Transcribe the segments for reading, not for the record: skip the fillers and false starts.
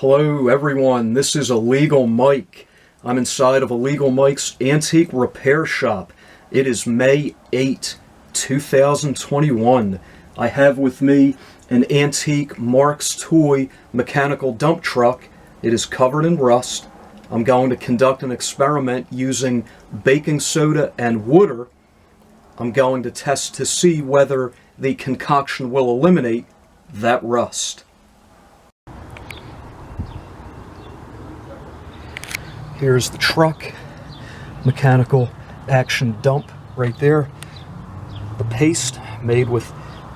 Hello everyone, this is Illegal Mike. I'm inside of Illegal Mike's Antique Repair Shop. It is May 8, 2021. I have with me an antique Marx toy mechanical dump truck. It is covered in rust. I'm going to conduct an experiment using baking soda and water. I'm going to test to see whether the concoction will eliminate that rust. Here's the truck, mechanical action dump right there. The paste made with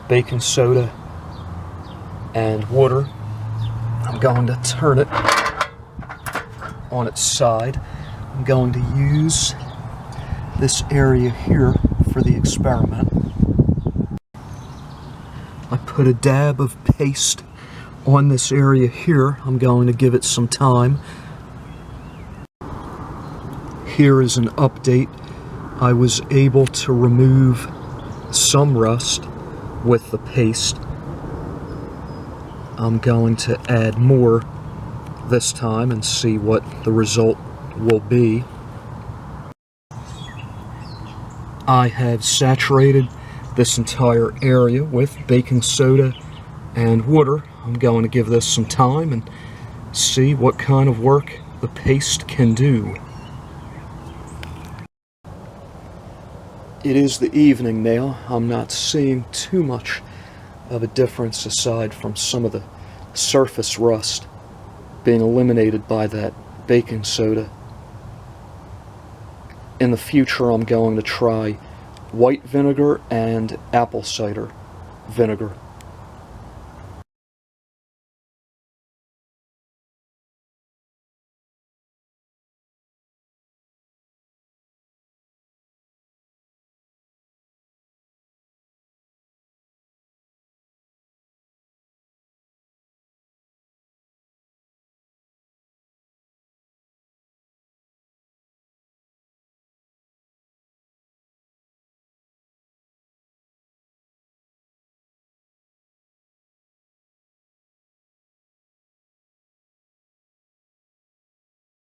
baking soda and water. I'm going to turn it on its side. I'm going to use this area here for the experiment. I put a dab of paste on this area here. I'm going to give it some time. Here is an update. I was able to remove some rust with the paste. I'm going to add more this time and see what the result will be. I have saturated this entire area with baking soda and water. I'm going to give this some time and see what kind of work the paste can do. It is the evening now. I'm not seeing too much of a difference aside from some of the surface rust being eliminated by that baking soda. In the future, I'm going to try white vinegar and apple cider vinegar.